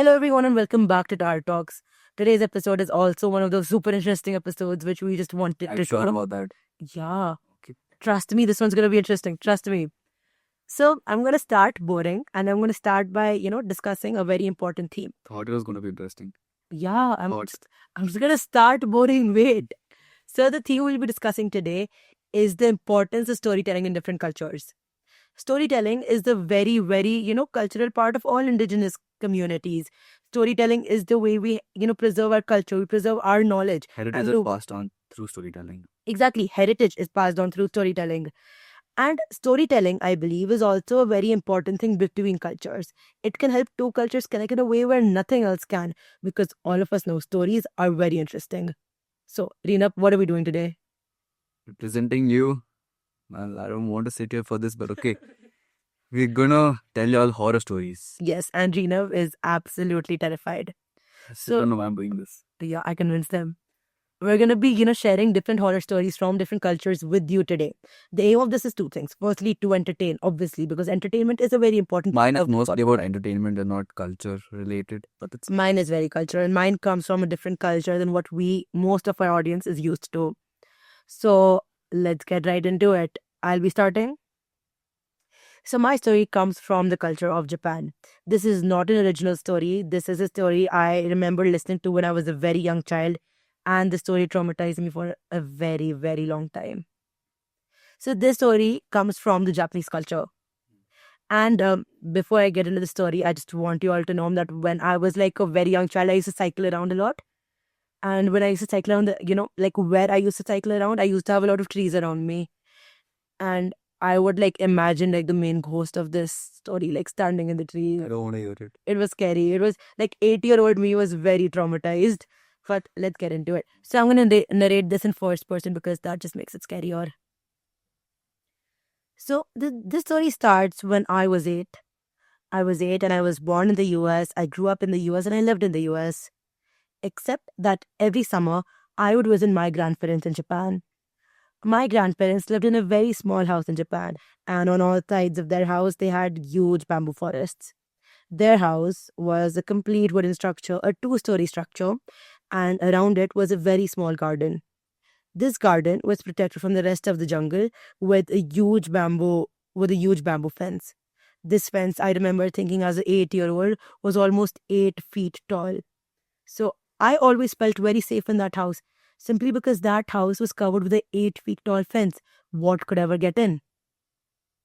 Hello, everyone, and welcome back to Tar Talks. Today's episode is also one of those super interesting episodes which we just wanted to sure about that. Yeah. Okay. Trust me, this one's going to be interesting. Trust me. So, I'm going to start boring and I'm going to start by, discussing a very important theme. Thought it was going to be interesting. Yeah, Thought. I'm just going to start boring. Wait. So, the theme we'll be discussing today is the importance of storytelling in different cultures. Storytelling is the very, very, cultural part of all indigenous communities. Storytelling is the way we, preserve our culture, we preserve our knowledge. Heritage is passed on through storytelling. Exactly. Heritage is passed on through storytelling. And storytelling, I believe, is also a very important thing between cultures. It can help two cultures connect in a way where nothing else can, because all of us know stories are very interesting. So, Reena, what are we doing today? Representing you. Well, I don't want to sit here for this, but okay. We're gonna tell you all horror stories. Yes, and Reena is absolutely terrified. I don't know why I'm doing this. Yeah, I convinced them. We're going to be, sharing different horror stories from different cultures with you today. The aim of this is two things. Firstly, to entertain, obviously, because entertainment is a very important Mine is mostly about entertainment and not culture related, but it's Mine is very cultural, and mine comes from a different culture than what most of our audience is used to. So let's get right into it. I'll be starting. So my story comes from the culture of Japan. This is not an original story. This is a story I remember listening to when I was a very young child, and the story traumatized me for a very, very long time. So this story comes from the Japanese culture. And before I get into the story, I just want you all to know that when I was like a very young child, I used to cycle around a lot. And when I used to cycle around, like where I used to cycle around, I used to have a lot of trees around me. And I would like imagine like the main ghost of this story, like standing in the trees. I don't want to hear it. It was scary. It was like 8-year-old me was very traumatized. But let's get into it. So I'm going to narrate this in first person because that just makes it scarier. So this story starts when I was 8. I was 8 and I was born in the US. I grew up in the US and I lived in the US. Except that every summer, I would visit my grandparents in Japan. My grandparents lived in a very small house in Japan, and on all sides of their house, they had huge bamboo forests. Their house was a complete wooden structure, a two-story structure, and around it was a very small garden. This garden was protected from the rest of the jungle with a huge bamboo fence. This fence, I remember thinking as an 8-year-old, was almost 8 feet tall. So I always felt very safe in that house, simply because that house was covered with an 8 feet tall fence. What could ever get in?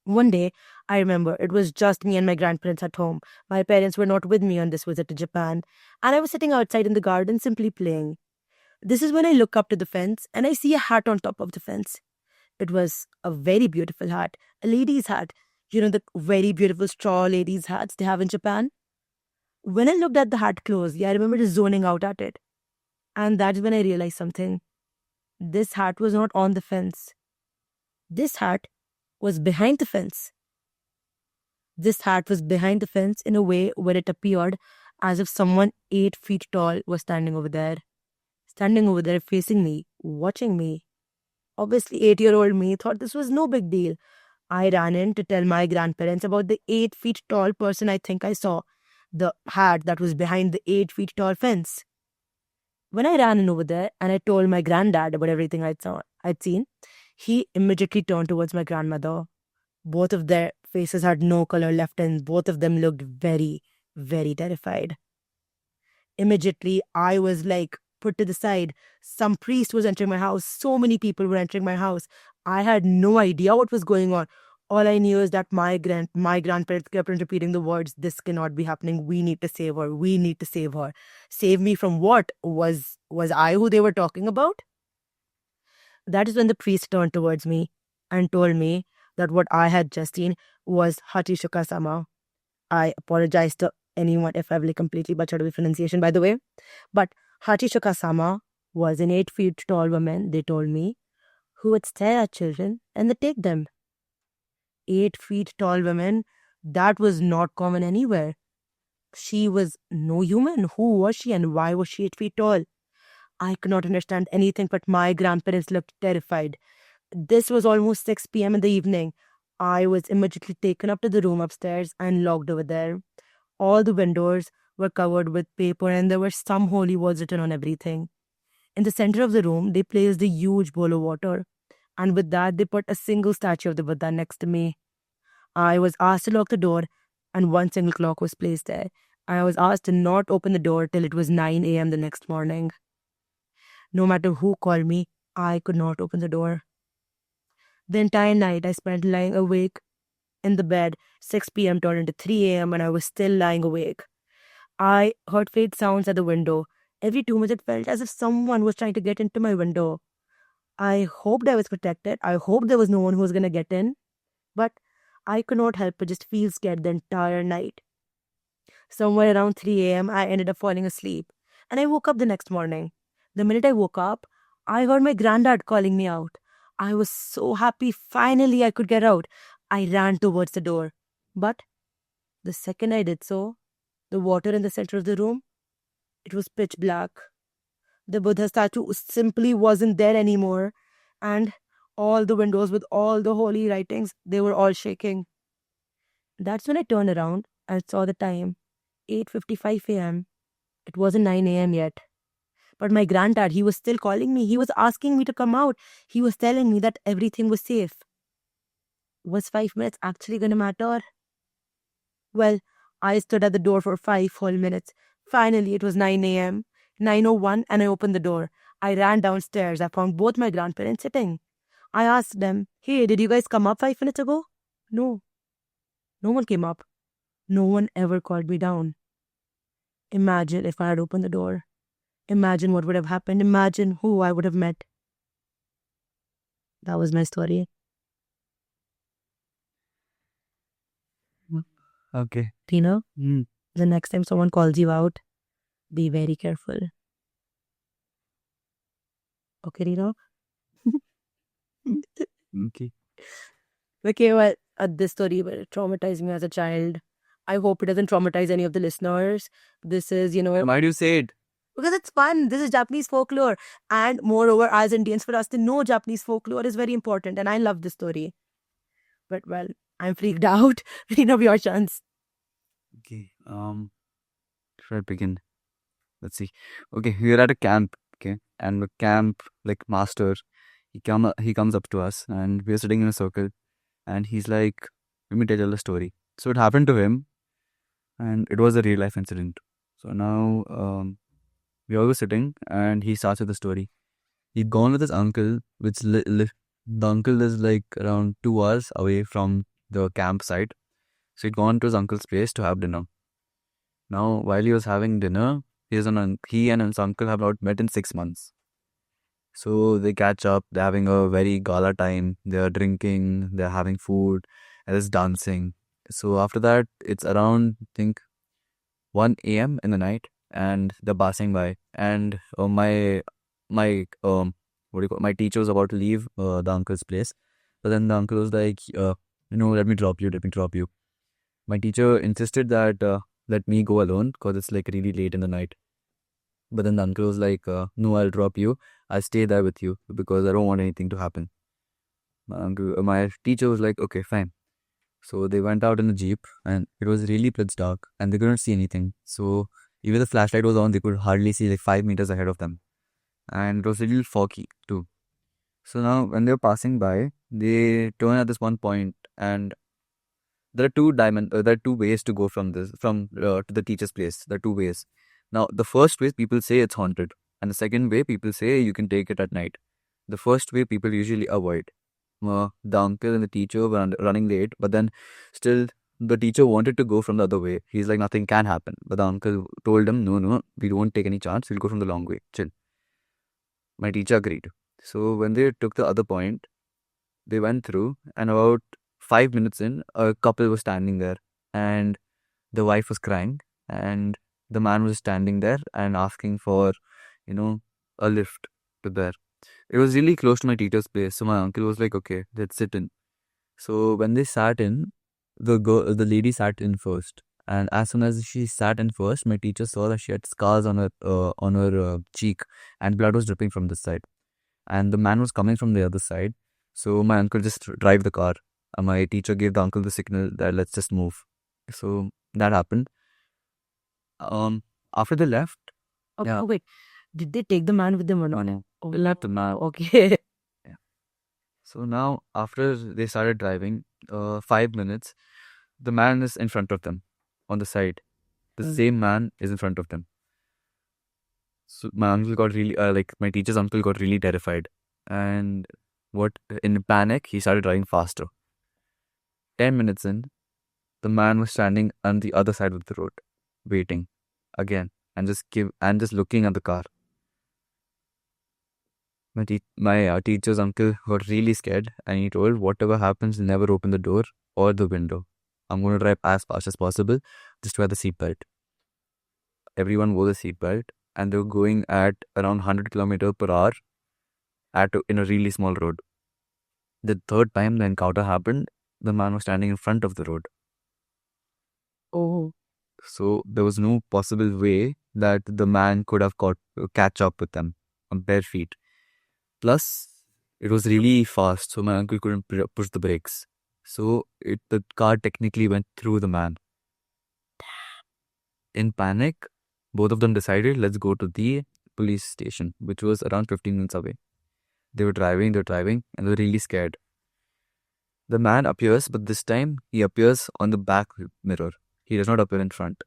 One day, I remember it was just me and my grandparents at home. My parents were not with me on this visit to Japan, and I was sitting outside in the garden simply playing. This is when I look up to the fence and I see a hat on top of the fence. It was a very beautiful hat, a lady's hat. You know, the very beautiful straw ladies' hats they have in Japan. When I looked at the hat closely, I remember just zoning out at it. And that's when I realized something. This hat was not on the fence. This hat was behind the fence. This hat was behind the fence in a way where it appeared as if someone 8 feet tall was standing over there. Standing over there facing me, watching me. Obviously, 8-year-old me thought this was no big deal. I ran in to tell my grandparents about the 8 feet tall person I think I saw, the hat that was behind the 8 feet tall fence. When I ran in over there and I told my granddad about everything I'd seen, he immediately turned towards my grandmother. Both of their faces had no color left and both of them looked very, very terrified. Immediately, I was like put to the side. Some priest was entering my house. So many people were entering my house. I had no idea what was going on. All I knew is that my grandparents kept on repeating the words, "This cannot be happening. We need to save her. We need to save her." Save me from what? Was I who they were talking about? That is when the priest turned towards me and told me that what I had just seen was Hachishoka-sama. I apologize to anyone if I've like completely butchered the pronunciation, by the way. But Hachishoka-sama was an 8 feet tall woman, they told me, who would stare at children and they take them. 8 feet tall woman, that was not common anywhere. She was no human. Who was she and why was she 8 feet tall? I could not understand anything, but my grandparents looked terrified. This was almost 6 p.m. in the evening. I was immediately taken up to the room upstairs and locked over there. All the windows were covered with paper and there were some holy words written on everything. In the center of the room, they placed a huge bowl of water, and with that, they put a single statue of the Buddha next to me. I was asked to lock the door, and one single clock was placed there. I was asked to not open the door till it was 9 a.m. the next morning. No matter who called me, I could not open the door. The entire night I spent lying awake in the bed. 6 p.m. turned into 3 a.m. and I was still lying awake. I heard faint sounds at the window. Every 2 minutes it felt as if someone was trying to get into my window. I hoped I was protected. I hoped there was no one who was going to get in. But I could not help but just feel scared the entire night. Somewhere around 3 a.m., I ended up falling asleep. And I woke up the next morning. The minute I woke up, I heard my granddad calling me out. I was so happy finally I could get out. I ran towards the door. But the second I did so, the water in the center of the room, it was pitch black. The Buddha statue simply wasn't there anymore. And all the windows with all the holy writings, they were all shaking. That's when I turned around and saw the time. 8:55 a.m. It wasn't 9 a.m. yet. But my granddad, he was still calling me. He was asking me to come out. He was telling me that everything was safe. Was 5 minutes actually going to matter? Well, I stood at the door for 5 whole minutes. Finally, it was 9 a.m. 9:01 and I opened the door. I ran downstairs. I found both my grandparents sitting. I asked them, "Hey, did you guys come up 5 minutes ago?" No, no one came up. No one ever called me down. Imagine if I had opened the door. Imagine what would have happened. Imagine who I would have met. That was my story. Okay. Tina, Mm. the next time someone calls you out, be very careful. Okay, Tina? Okay. Okay, well, this story traumatized me as a child. I hope it doesn't traumatize any of the listeners. This is, Why do you say it? because it's fun. This is Japanese folklore. And moreover, as Indians, for us to know Japanese folklore is very important. And I love this story. But, well, I'm freaked out. Your chance. Okay. Should I begin? Let's see. Okay, we're at a camp. Okay, and the camp master, he comes up to us, and we're sitting in a circle, and he's like, "Let me tell you a story." So it happened to him, and it was a real life incident. So now, we all were sitting, and he starts with the story. He'd gone with his uncle, the uncle is like around 2 hours away from the campsite. So he'd gone to his uncle's place to have dinner. Now, while he was having dinner, he and his uncle have not met in 6 months. So they catch up, they're having a very gala time, they're drinking, they're having food, and there's dancing. So after that, it's around, I think, 1 a.m. in the night, and they're passing by. And my what do you call my teacher was about to leave the uncle's place. But then the uncle was like, let me drop you, let me drop you. My teacher insisted that let me go alone because it's like really late in the night. But then the uncle was like, no, I'll drop you. I'll stay there with you because I don't want anything to happen. My teacher was like, okay, fine. So they went out in the jeep and it was really pitch dark and they couldn't see anything. So even the flashlight was on, they could hardly see like 5 meters ahead of them. And it was a little foggy too. So now when they were passing by, they turn at this one point and there are two ways to go to the teacher's place. There are two ways. Now the first way people say it's haunted, and the second way people say you can take it at night. The first way people usually avoid. The uncle and the teacher were running late, but then still the teacher wanted to go from the other way. He's like nothing can happen, but the uncle told him no, we won't take any chance. We'll go from the long way. Chill. My teacher agreed. So when they took the other point, they went through, and about 5 minutes in, a couple was standing there, and the wife was crying, and the man was standing there and asking for, you know, a lift to there. It was really close to my teacher's place, so my uncle was like, "Okay, let's sit in." So when they sat in, the lady sat in first, and as soon as she sat in first, my teacher saw that she had scars on her cheek, and blood was dripping from this side, and the man was coming from the other side. So my uncle just drive the car. And my teacher gave the uncle the signal that let's just move. So that happened. After they left, Okay, yeah, oh, wait. Did they take the man with them or no, not? no, Oh, they left the map. okay. Yeah. So now, after they started driving, 5 minutes, the man is in front of them on the side. The same man is in front of them. So my uncle got really, my teacher's uncle got really terrified. And in panic, he started driving faster. 10 minutes in, the man was standing on the other side of the road, waiting again, and just looking at the car. My teacher's uncle got really scared, and he told, "Whatever happens, never open the door or the window. I'm going to drive as fast as possible. Just wear the seatbelt." Everyone wore the seatbelt, and they were going at around 100 kilometers per hour in a really small road. The third time the encounter happened, the man was standing in front of the road. Oh. So there was no possible way that the man could have catch up with them on bare feet. Plus, it was really fast, so my uncle couldn't push the brakes. So the car technically went through the man. In panic, both of them decided, let's go to the police station, which was around 15 minutes away. They were driving, and they were really scared. The man appears, but this time he appears on the back mirror. He does not appear in front.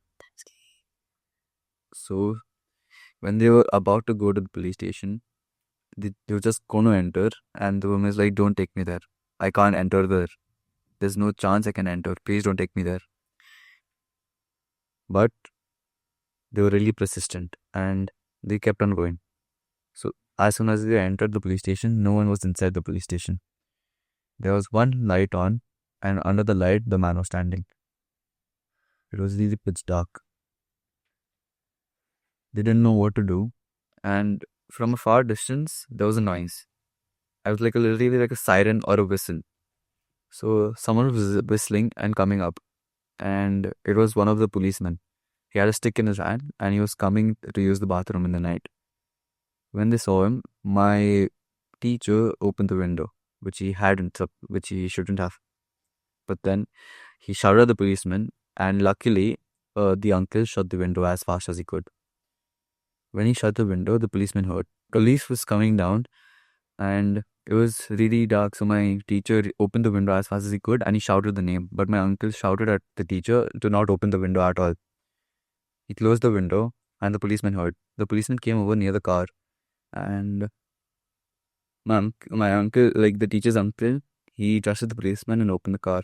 So when they were about to go to the police station, they were just going to enter, and the woman is like, "Don't take me there. I can't enter there. There's no chance I can enter. Please don't take me there." But they were really persistent, and they kept on going. So as soon as they entered the police station, no one was inside the police station. There was one light on, and under the light, the man was standing. It was really pitch dark. They didn't know what to do, and from a far distance, there was a noise. I was like literally like a siren or a whistle. So someone was whistling and coming up, and it was one of the policemen. He had a stick in his hand, and he was coming to use the bathroom in the night. When they saw him, my teacher opened the window, which he shouldn't have. But then he shouted at the policeman, and luckily, the uncle shut the window as fast as he could. When he shut the window, the policeman heard. Police was coming down, and it was really dark. So my teacher opened the window as fast as he could, and he shouted the name. But my uncle shouted at the teacher to not open the window at all. He closed the window, and the policeman heard. The policeman came over near the car, and my uncle, like the teacher's uncle, he trusted the policeman and opened the car.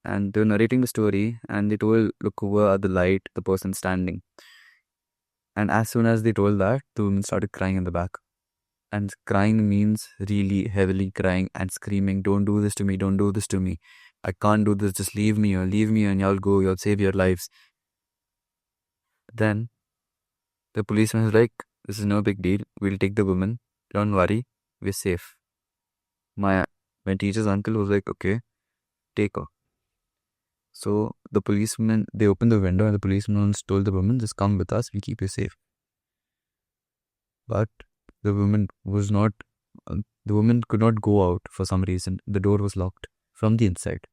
And they were narrating the story, and they told, "Look over at the light, the person standing." And as soon as they told that, the woman started crying in the back. And crying means really heavily crying and screaming, "Don't do this to me, don't do this to me. I can't do this, just leave me, and y'all go, y'all save your lives." Then the policeman was like, "This is no big deal. We'll take the woman. Don't worry, we're safe." My my teacher's uncle was like, "Okay, take her." So the policeman, they opened the window, and the policeman told the woman, "Just come with us, we'll keep you safe." But the woman was not, the woman could not go out for some reason. The door was locked from the inside.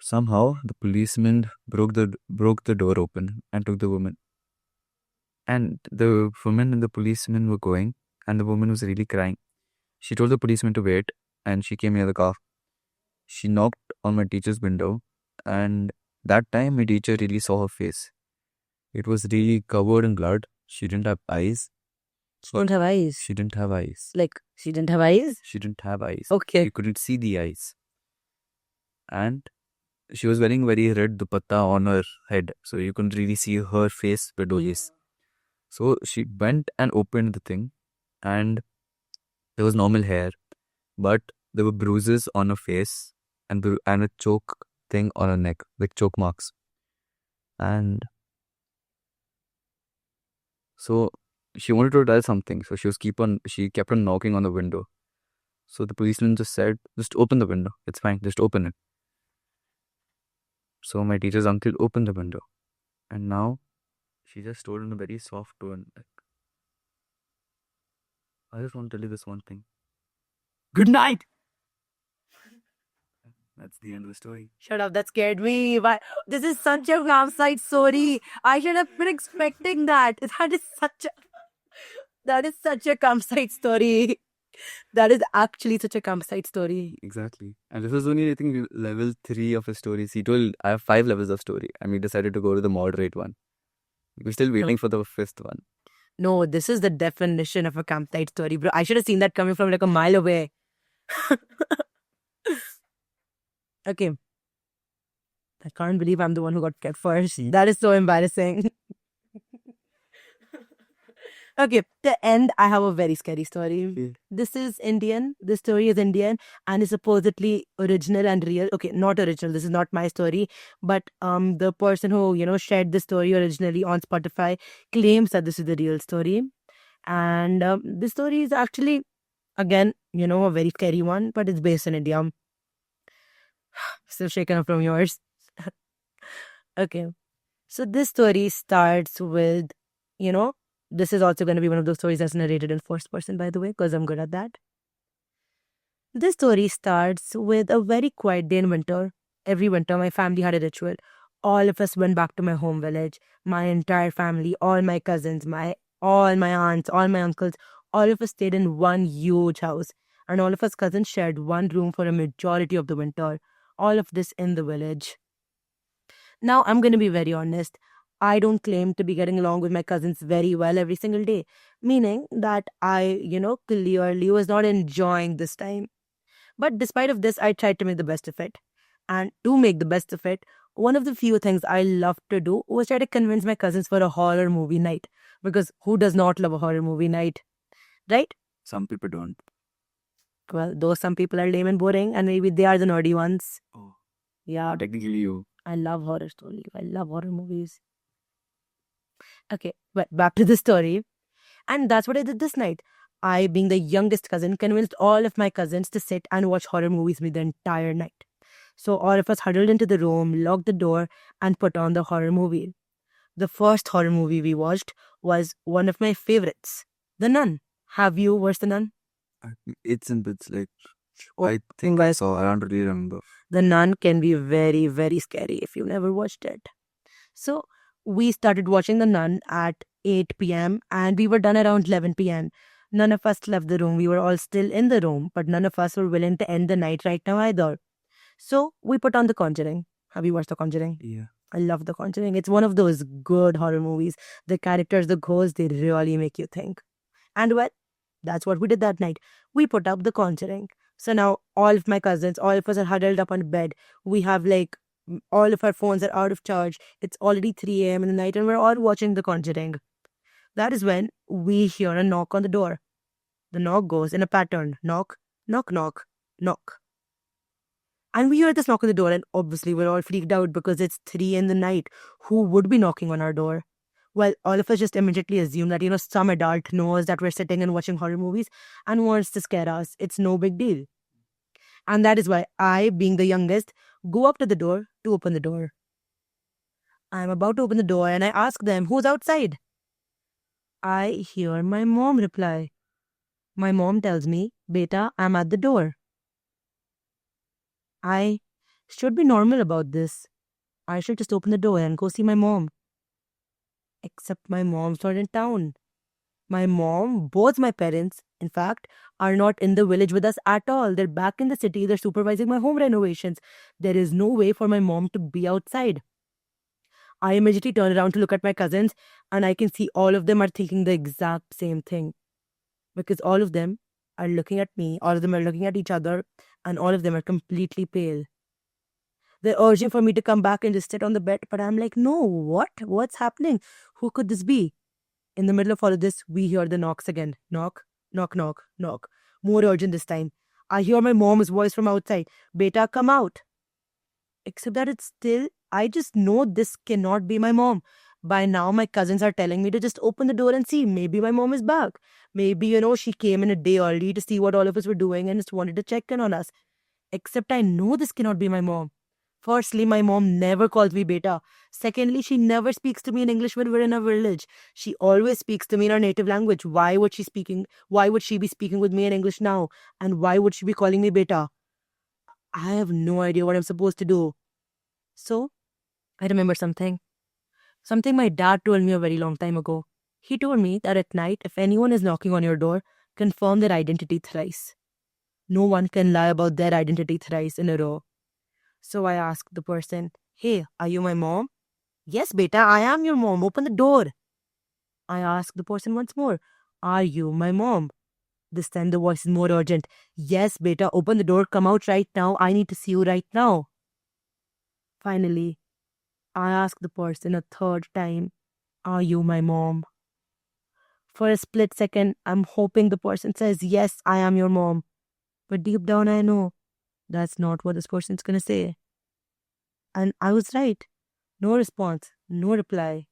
Somehow the policeman broke the door open and took the woman. And the woman and the policeman were going, and the woman was really crying. She told the policeman to wait, and she came near the car. She knocked on my teacher's window, and that time my teacher really saw her face. It was really covered in blood. She didn't have eyes. She don't have eyes. She didn't have eyes. Like, she didn't have eyes? She didn't have eyes. Okay. You couldn't see the eyes. And she was wearing very red dupatta on her head, so you couldn't really see her face with those. So she went and opened the thing, and there was normal hair, but there were bruises on her face and a choke thing on her neck, like choke marks. And so she wanted to tell something, so she kept on knocking on the window. So the policeman just said, "Just open the window. It's fine. Just open it." So my teacher's uncle opened the window, and now she just told in a very soft tone, like, "I just want to tell you this one thing. Good night." That's the end of the story. Shut up, that scared me. Why? This is such a campsite story. I should have been expecting that. That is such a campsite story. That is actually such a campsite story. Exactly. And this was only, I think, level 3 of his stories. He told, I have 5 levels of story. And we decided to go to the moderate one. We're still waiting for the 5th one. No, this is the definition of a campsite story, bro. I should have seen that coming from like a mile away. Okay. I can't believe I'm the one who got kept first. That is so embarrassing. Okay, to end, I have a very scary story. Yeah. This is Indian. This story is Indian and is supposedly original and real. Okay, not original. This is not my story, but the person who shared this story originally on Spotify claims that this is the real story, and this story is actually again a very scary one, but it's based in India. Still shaken up from yours. Okay, so this story starts with you know this is also going to be one of those stories that's narrated in first person, by the way, because I'm good at that. This story starts with a very quiet day in winter. Every winter, my family had a ritual. All of us went back to my home village. My entire family, all my cousins, all my aunts, all my uncles, all of us stayed in one huge house. And all of us cousins shared one room for a majority of the winter. All of this in the village. Now, I'm going to be very honest. I don't claim to be getting along with my cousins very well every single day, meaning that I, clearly was not enjoying this time. But despite of this, I tried to make the best of it. And to make the best of it, one of the few things I loved to do was try to convince my cousins for a horror movie night. Because who does not love a horror movie night? Right? Some people don't. Well, though some people are lame and boring, and maybe they are the nerdy ones. Oh. Yeah. Technically, you. I love horror stories. I love horror movies. Okay, but back to the story. And that's what I did this night. I, being the youngest cousin, convinced all of my cousins to sit and watch horror movies with me the entire night. So all of us huddled into the room, locked the door, and put on the horror movie. The first horror movie we watched was one of my favorites, The Nun. Have you watched The Nun? It's in bits, like, Oh, I think I saw, I don't really remember. The Nun can be very, very scary if you never watched it. So we started watching The Nun at 8 p.m. and we were done around 11 p.m. None of us left the room. We were all still in the room, but none of us were willing to end the night right now either. So we put on The Conjuring. Have you watched The Conjuring? Yeah. I love The Conjuring. It's one of those good horror movies. The characters, the ghosts, they really make you think. And well, that's what we did that night. We put up The Conjuring. So now all of my cousins, all of us are huddled up on bed. We have like all of our phones are out of charge. It's already 3 a.m. in the night and we're all watching The Conjuring. That is when we hear a knock on the door. The knock goes in a pattern. Knock, knock, knock, knock. And we hear this knock on the door, and obviously we're all freaked out because it's 3 in the night. Who would be knocking on our door? Well, all of us just immediately assume that, some adult knows that we're sitting and watching horror movies and wants to scare us. It's no big deal. And that is why I, being the youngest, go up to the door to open the door. I'm about to open the door and I ask them, who's outside? I hear my mom reply. My mom tells me, Beta, I'm at the door. I should be normal about this. I should just open the door and go see my mom. Except my mom's not in town. My mom, both my parents, in fact, are not in the village with us at all. They're back in the city. They're supervising my home renovations. There is no way for my mom to be outside. I immediately turn around to look at my cousins and I can see all of them are thinking the exact same thing. Because all of them are looking at me, all of them are looking at each other, and all of them are completely pale. They're urging for me to come back and just sit on the bed, but I'm like, no, what? What's happening? Who could this be? In the middle of all of this, we hear the knocks again. Knock, knock, knock, knock. More urgent this time. I hear my mom's voice from outside. Beta, come out. Except that it's still, I just know this cannot be my mom. By now, my cousins are telling me to just open the door and see. Maybe my mom is back. Maybe, she came in a day early to see what all of us were doing and just wanted to check in on us. Except I know this cannot be my mom. Firstly, my mom never calls me beta. Secondly, she never speaks to me in English when we're in a village. She always speaks to me in her native language. Why would she be speaking with me in English now? And why would she be calling me beta? I have no idea what I'm supposed to do. So I remember something my dad told me a very long time ago. He told me that at night, if anyone is knocking on your door, confirm their identity thrice. No one can lie about their identity thrice in a row. So I asked the person, "Hey, are you my mom?" "Yes, beta, I am your mom. Open the door." I asked the person once more, "Are you my mom?" This time the voice is more urgent. "Yes, beta, open the door. Come out right now. I need to see you right now." Finally, I asked the person a third time, "Are you my mom?" For a split second, I'm hoping the person says, "Yes, I am your mom." But deep down, I know that's not what this person's gonna say. And I was right. No response, no reply.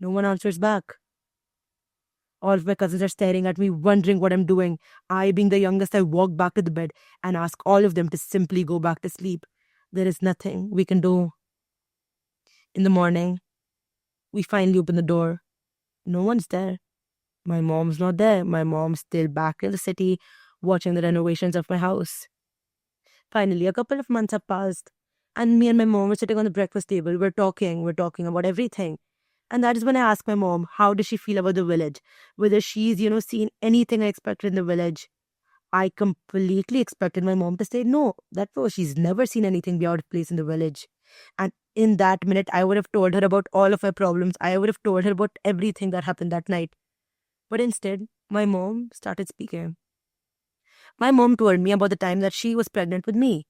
No one answers back. All of my cousins are staring at me, wondering what I'm doing. I, being the youngest, I walk back to the bed and ask all of them to simply go back to sleep. There is nothing we can do. In the morning, we finally open the door. No one's there. My mom's not there. My mom's still back in the city watching the renovations of my house. Finally, a couple of months have passed, and me and my mom were sitting on the breakfast table. We're talking about everything. And that is when I asked my mom, how does she feel about the village? Whether she's, seen anything I expected in the village. I completely expected my mom to say no. That was, she's never seen anything be out of place in the village. And in that minute, I would have told her about all of her problems. I would have told her about everything that happened that night. But instead, my mom started speaking. My mom told me about the time that she was pregnant with me.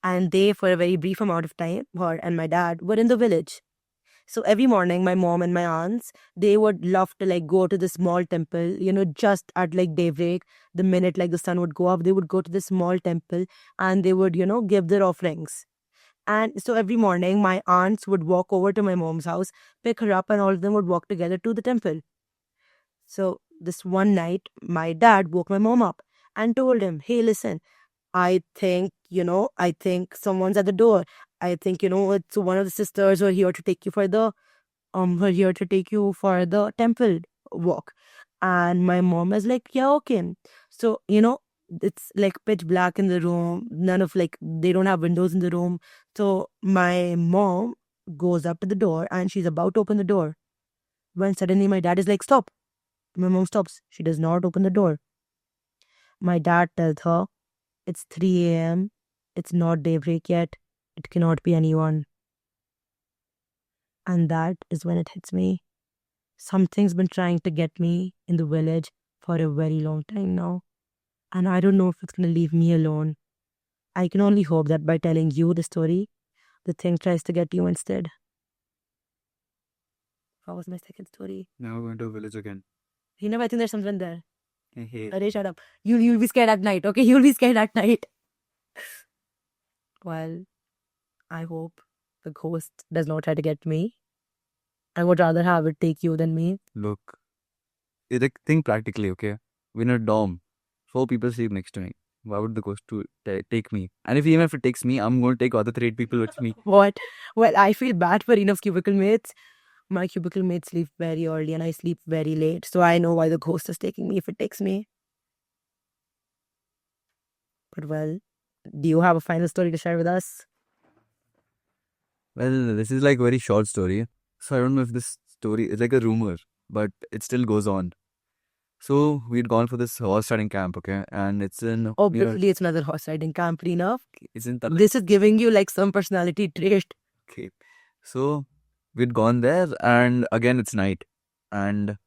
And they, for a very brief amount of time, her and my dad were in the village. So every morning, my mom and my aunts, they would love to like go to the small temple, just at like daybreak, the minute like the sun would go up, they would go to the small temple and they would, give their offerings. And so every morning, my aunts would walk over to my mom's house, pick her up, and all of them would walk together to the temple. So this one night, my dad woke my mom up and told him, "Hey, listen, I think someone's at the door. I think, it's one of the sisters who are here to take you for the temple walk." And my mom is like, "Yeah, okay." So, it's like pitch black in the room. None of like they don't have windows in the room. So my mom goes up to the door and she's about to open the door. When suddenly my dad is like, "Stop." My mom stops. She does not open the door. My dad tells her, "It's 3 a.m. It's not daybreak yet. It cannot be anyone." And that is when it hits me. Something's been trying to get me in the village for a very long time now. And I don't know if it's going to leave me alone. I can only hope that by telling you the story, the thing tries to get you instead. How was my second story? Now we're going to a village again. I think there's something there. Hey. Arey, shut up. You'll be scared at night, okay? You'll be scared at night. Well, I hope the ghost does not try to get me. I would rather have it take you than me. Look, like, think practically, okay? We're in a dorm. 4 people sleep next to me. Why would the ghost to take me? And even if it takes me, I'm going to take other 3 people with me. What? Well, I feel bad for Enof's cubicle mates. My cubicle mates sleep very early and I sleep very late. So I know why the ghost is taking me if it takes me. But well, do you have a final story to share with us? Well, this is like a very short story. So I don't know if this story is like a rumor, but it still goes on. So we'd gone for this horse riding camp, okay? And it's in near, Obviously, it's another horse riding camp, enough. it's in This is giving you like some personality trait. Okay. So we'd gone there and again it's night. And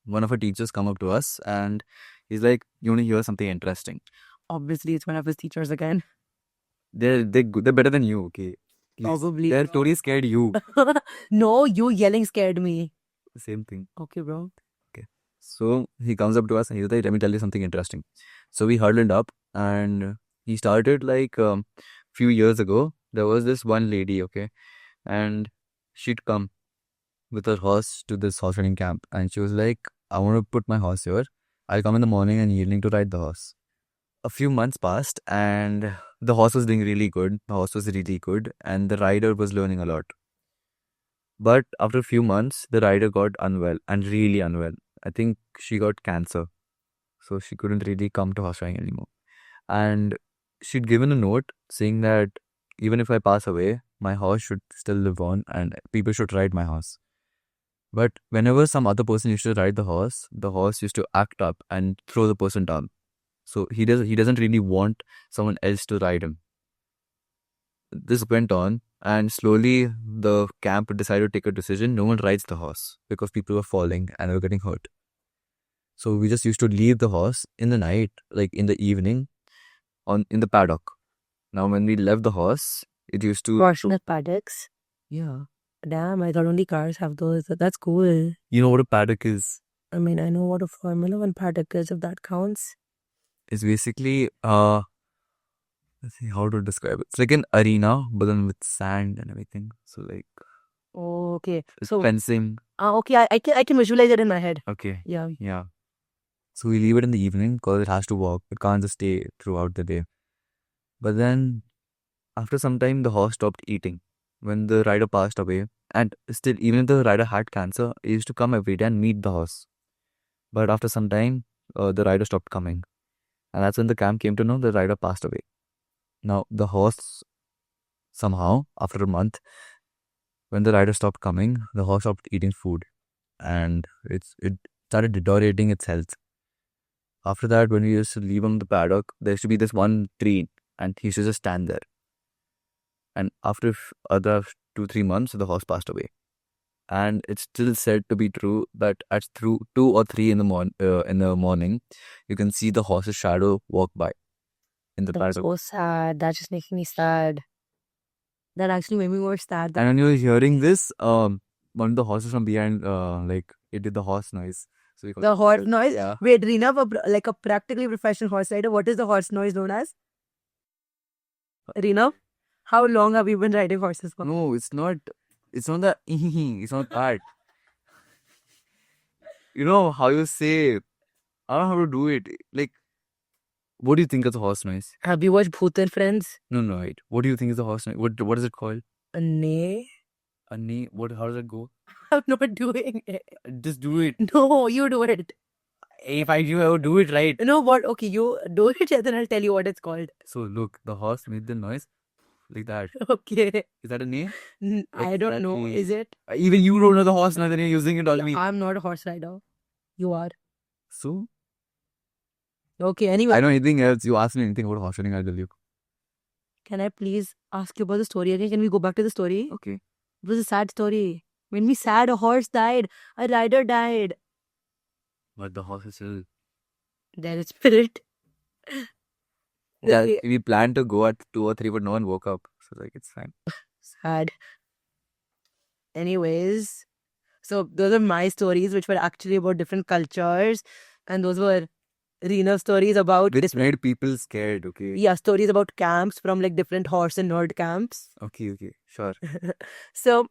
one of our teachers come up to us and he's like, "You want to hear something interesting?" Obviously, it's one of his teachers again. They're better than you, okay? Probably. Their story scared you. No, you yelling scared me. Same thing. Okay, bro. Okay. So he comes up to us and he's like, "Let me tell you something interesting." So we huddled up and he started like few years ago. There was this one lady, okay, and she'd come with her horse to this horse riding camp, and she was like, "I want to put my horse here. I'll come in the morning and evening to ride the horse." A few months passed, and the horse was doing really good. The horse was really good, and the rider was learning a lot. But after a few months, the rider got unwell and really unwell. I think she got cancer, so she couldn't really come to horse riding anymore. And she'd given a note saying that even if I pass away, my horse should still live on and people should ride my horse. But whenever some other person used to ride the horse used to act up and throw the person down. So he doesn't really want someone else to ride him. This went on, and slowly the camp decided to take a decision. No one rides the horse because people were falling and were getting hurt. So we just used to leave the horse in the night, like in the evening, in the paddock. Now, when we left the horse, it used to Fortunate paddocks. yeah. Damn, I thought only cars have those. That's cool. You know what a paddock is? I mean, I know what a Formula One paddock is, if that counts. It's basically let's see how to describe it. It's like an arena, but then with sand and everything. So like Oh, okay. it's So, fencing. okay, I can visualize it in my head. Okay. Yeah. Yeah. So we leave it in the evening because it has to walk. It can't just stay throughout the day. But then after some time, the horse stopped eating. When the rider passed away, and still, even if the rider had cancer, he used to come every day and meet the horse. But after some time, the rider stopped coming. And that's when the camp came to know the rider passed away. Now, the horse, somehow, after a month, when the rider stopped coming, the horse stopped eating food. And it started deteriorating its health. After that, when we used to leave him in the paddock, there used to be this one tree, and he used to just stand there. And after other 2-3 months, the horse passed away. And it's still said to be true that at through 2 or 3 in the morning, you can see the horse's shadow walk by in the That's paddock. so sad. That just makes me sad. That actually made me more sad. And when you were hearing this, one of the horses from behind, like it did the horse noise. So we call The it- horse noise? Yeah. Wait, Rina, like a practically professional horse rider, what is the horse noise known as? Rina, how long have you been riding horses for? No, it's not. It's not that. It's not that. You know how you say. I don't know how to do it. Like, what do you think is a horse noise? Have you watched Bhoot and Friends? No, wait. What do you think is a horse noise? What is it called? A neigh? A knee? What? How does it go? I'm not doing it. Just do it. No, you do it. If I do, I would do it right. No, what? Okay, you do it, and then I'll tell you what it's called. So look, the horse made the noise like that. Okay. Is that a name? I don't know. Exactly. Is it? Even you don't know the horse, now then you're using it on me. I'm not a horse rider. You are. So Okay, anyway. I know anything else. You ask me anything about horse riding, I'll tell you. Can I please ask you about the story again? Can we go back to the story? Okay. It was a sad story. When we sad, a horse died. A rider died. But the horse is still. There is spirit. Yeah, Okay. we planned to go at 2 or 3, but no one woke up. So like it's fine. Sad. Anyways, so those are my stories, which were actually about different cultures, and those were Rina's stories about Which made people scared, okay? yeah, stories about camps from like different horse and nerd camps. Okay, sure. So,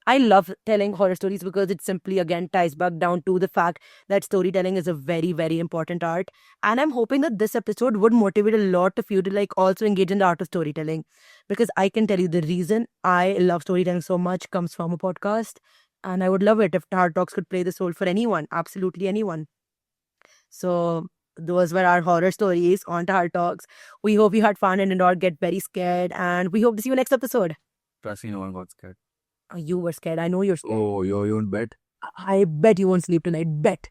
I love telling horror stories because it simply again ties back down to the fact that storytelling is a very, very important art. And I'm hoping that this episode would motivate a lot of you to like also engage in the art of storytelling. Because I can tell you the reason I love storytelling so much comes from a podcast. And I would love it if Hard Talks could play this role for anyone, absolutely anyone. So those were our horror stories on Hard Talks. We hope you had fun and did not get very scared. And we hope to see you next episode. Trust me, no one got scared. You were scared. I know you're scared. Oh, you won't bet? I bet you won't sleep tonight. Bet.